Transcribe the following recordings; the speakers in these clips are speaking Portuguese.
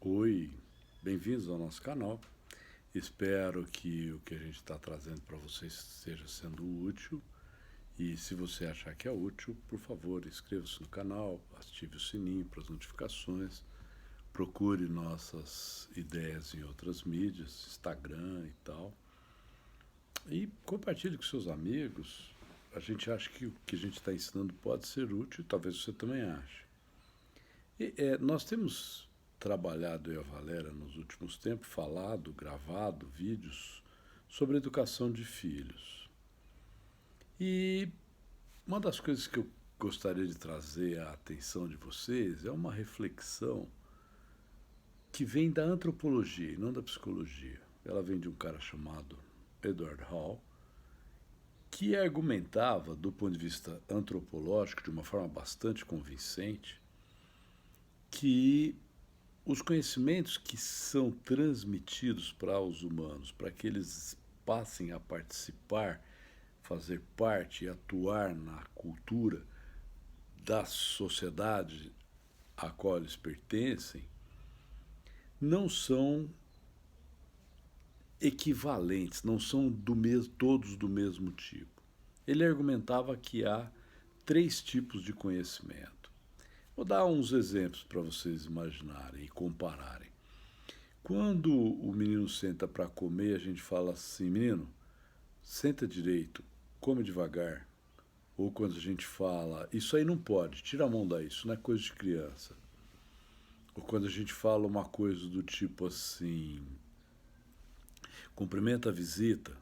Oi, bem-vindos ao nosso canal. Espero que o que a gente está trazendo para vocês esteja sendo útil. E se você achar que é útil, por favor, inscreva-se no canal, ative o sininho para as notificações, procure nossas ideias em outras mídias, Instagram e tal. E compartilhe com seus amigos. A gente acha que o que a gente está ensinando pode ser útil, e talvez você também ache. Nós temos trabalhado, eu e a Valéria, nos últimos tempos, falado, gravado vídeos sobre educação de filhos. E uma das coisas que eu gostaria de trazer à atenção de vocês é uma reflexão que vem da antropologia e não da psicologia. Ela vem de um cara chamado Edward Hall, que argumentava, do ponto de vista antropológico, de uma forma bastante convincente, que os conhecimentos que são transmitidos para os humanos, para que eles passem a participar, fazer parte e atuar na cultura da sociedade a qual eles pertencem, não são equivalentes, não são todos do mesmo tipo. Ele argumentava que há três tipos de conhecimento. Vou dar uns exemplos para vocês imaginarem e compararem. Quando o menino senta para comer, a gente fala assim: menino, senta direito, come devagar. Ou quando a gente fala: isso aí não pode, tira a mão daí, isso não é coisa de criança. Ou quando a gente fala uma coisa do tipo assim: cumprimenta a visita.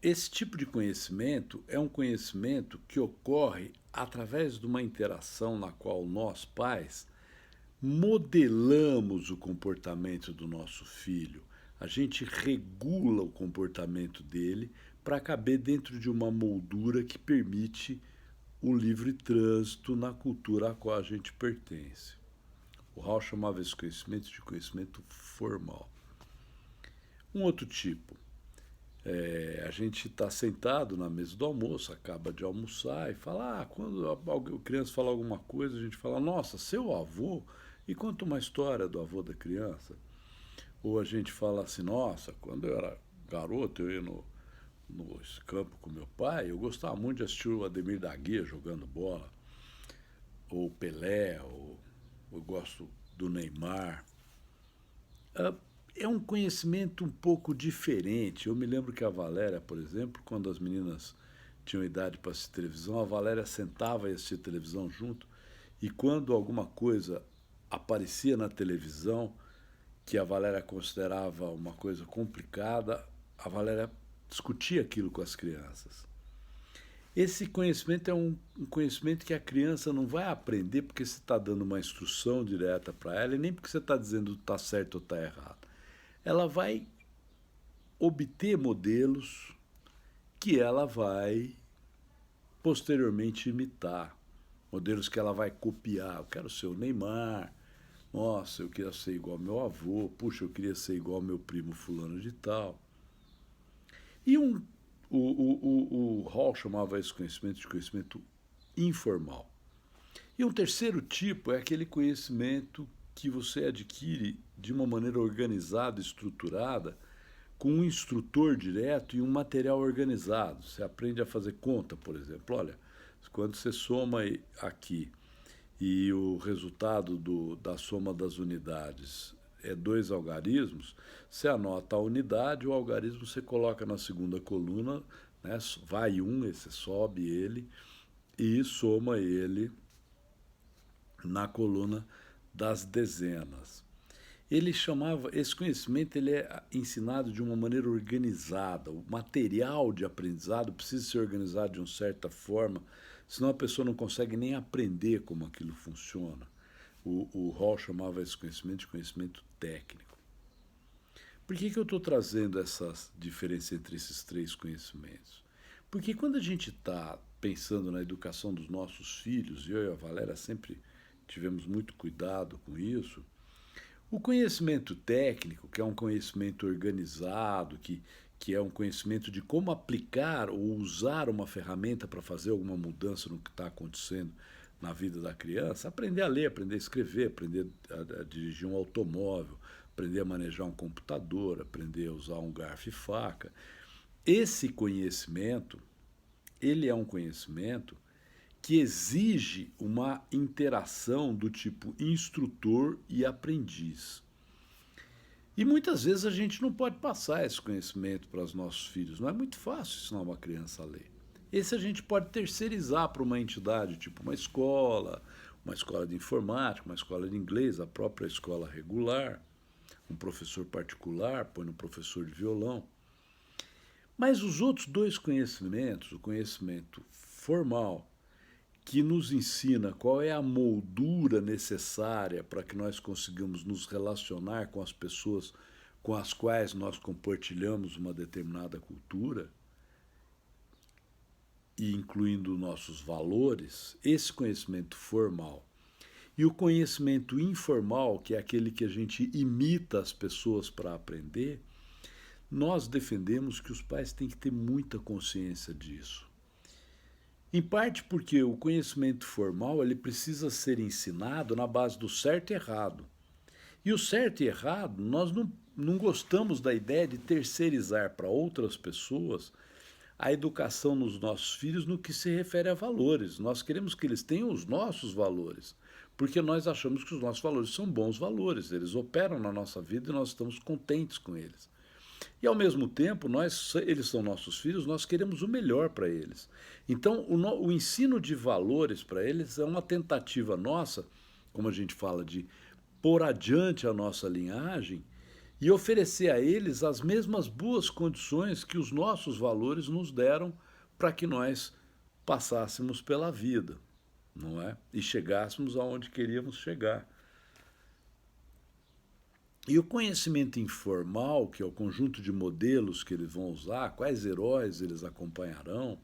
Esse tipo de conhecimento é um conhecimento que ocorre através de uma interação na qual nós, pais, modelamos o comportamento do nosso filho. A gente regula o comportamento dele para caber dentro de uma moldura que permite o livre trânsito na cultura a qual a gente pertence. O Hall chamava esse conhecimento de conhecimento formal. Um outro tipo, a gente está sentado na mesa do almoço, acaba de almoçar e fala, quando a criança fala alguma coisa, a gente fala: nossa, seu avô, e conta uma história do avô da criança. Ou a gente fala assim: nossa, quando eu era garoto, eu ia no campo com meu pai, eu gostava muito de assistir o Ademir da Guia jogando bola, ou Pelé, ou eu gosto do Neymar. É um conhecimento um pouco diferente. Eu me lembro que a Valéria, por exemplo, quando as meninas tinham idade para assistir televisão, a Valéria sentava e assistia televisão junto, e quando alguma coisa aparecia na televisão que a Valéria considerava uma coisa complicada, a Valéria discutia aquilo com as crianças. Esse conhecimento é um conhecimento que a criança não vai aprender porque você está dando uma instrução direta para ela e nem porque você está dizendo está certo ou está errado. Ela vai obter modelos que ela vai posteriormente imitar, modelos que ela vai copiar. Eu quero ser o Neymar, nossa, eu queria ser igual ao meu avô, puxa, eu queria ser igual ao meu primo fulano de tal. E o Hall chamava esse conhecimento de conhecimento informal. E um terceiro tipo é aquele conhecimento que você adquire de uma maneira organizada, estruturada, com um instrutor direto e um material organizado. Você aprende a fazer conta, por exemplo. Olha, quando você soma aqui e o resultado da soma das unidades é dois algarismos, você anota a unidade, o algarismo você coloca na segunda coluna, né, vai você sobe ele e soma ele na coluna das dezenas. Ele chamava, esse conhecimento ele é ensinado de uma maneira organizada. O material de aprendizado precisa ser organizado de uma certa forma, senão a pessoa não consegue nem aprender como aquilo funciona. O Hall chamava esse conhecimento de conhecimento técnico. Por que eu estou trazendo essa diferença entre esses três conhecimentos? Porque quando a gente está pensando na educação dos nossos filhos, e eu e a Valéria sempre tivemos muito cuidado com isso, o conhecimento técnico, que é um conhecimento organizado, que é um conhecimento de como aplicar ou usar uma ferramenta para fazer alguma mudança no que está acontecendo na vida da criança, aprender a ler, aprender a escrever, aprender a dirigir um automóvel, aprender a manejar um computador, aprender a usar um garfo e faca. Esse conhecimento, ele é um conhecimento que exige uma interação do tipo instrutor e aprendiz. E muitas vezes a gente não pode passar esse conhecimento para os nossos filhos. Não é muito fácil ensinar uma criança a ler. Esse a gente pode terceirizar para uma entidade, tipo uma escola de informática, uma escola de inglês, a própria escola regular, um professor particular, põe no professor de violão. Mas os outros dois conhecimentos, o conhecimento formal, que nos ensina qual é a moldura necessária para que nós consigamos nos relacionar com as pessoas com as quais nós compartilhamos uma determinada cultura, e incluindo nossos valores, esse conhecimento formal. E o conhecimento informal, que é aquele que a gente imita as pessoas para aprender, nós defendemos que os pais têm que ter muita consciência disso. Em parte porque o conhecimento formal ele precisa ser ensinado na base do certo e errado. E o certo e errado, nós não gostamos da ideia de terceirizar para outras pessoas a educação nos nossos filhos no que se refere a valores. Nós queremos que eles tenham os nossos valores, porque nós achamos que os nossos valores são bons valores, eles operam na nossa vida e nós estamos contentes com eles. E ao mesmo tempo, eles são nossos filhos, nós queremos o melhor para eles. Então, o ensino de valores para eles é uma tentativa nossa, como a gente fala, de pôr adiante a nossa linhagem e oferecer a eles as mesmas boas condições que os nossos valores nos deram para que nós passássemos pela vida, não é? E chegássemos aonde queríamos chegar. E o conhecimento informal, que é o conjunto de modelos que eles vão usar, quais heróis eles acompanharão,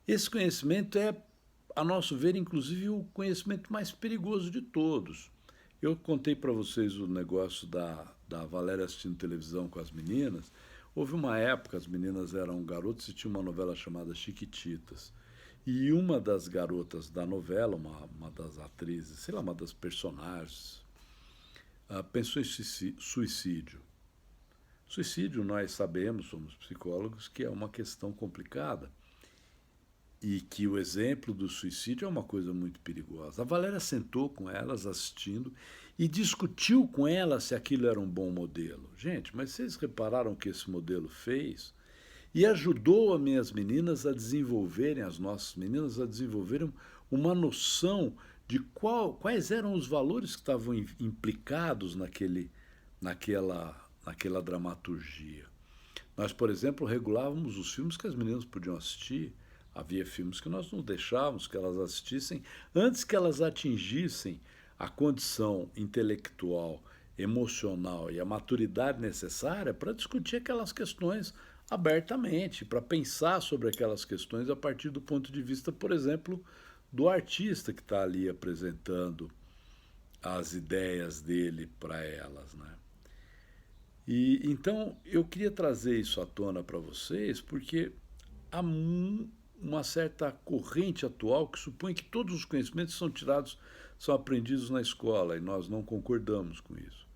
esse conhecimento é, a nosso ver, inclusive o conhecimento mais perigoso de todos. Eu contei para vocês o negócio da Valéria assistindo televisão com as meninas. Houve uma época, as meninas eram garotas e tinha uma novela chamada Chiquititas. E uma das garotas da novela, uma das atrizes, sei lá, uma das personagens, pensou em suicídio. Suicídio, nós sabemos, somos psicólogos, que é uma questão complicada e que o exemplo do suicídio é uma coisa muito perigosa. A Valéria sentou com elas assistindo e discutiu com elas se aquilo era um bom modelo. Gente, mas vocês repararam o que esse modelo fez? E ajudou as minhas meninas a desenvolverem, as nossas meninas a desenvolverem uma noção de quais eram os valores que estavam implicados naquela dramaturgia. Nós, por exemplo, regulávamos os filmes que as meninas podiam assistir. Havia filmes que nós não deixávamos que elas assistissem antes que elas atingissem a condição intelectual, emocional e a maturidade necessária para discutir aquelas questões abertamente, para pensar sobre aquelas questões a partir do ponto de vista, por exemplo, do artista que está ali apresentando as ideias dele para elas, né? E então eu queria trazer isso à tona para vocês, porque há uma certa corrente atual que supõe que todos os conhecimentos são aprendidos na escola, e nós não concordamos com isso.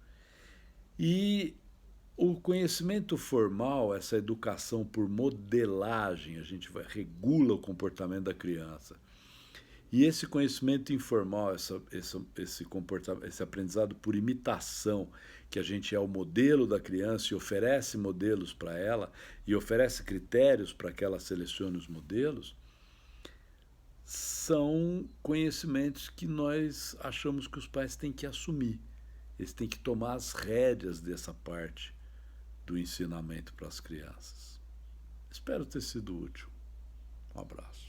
E o conhecimento formal, essa educação por modelagem, a gente regula o comportamento da criança. E esse conhecimento informal, esse aprendizado por imitação, que a gente é o modelo da criança e oferece modelos para ela, e oferece critérios para que ela selecione os modelos, são conhecimentos que nós achamos que os pais têm que assumir. Eles têm que tomar as rédeas dessa parte do ensinamento para as crianças. Espero ter sido útil. Um abraço.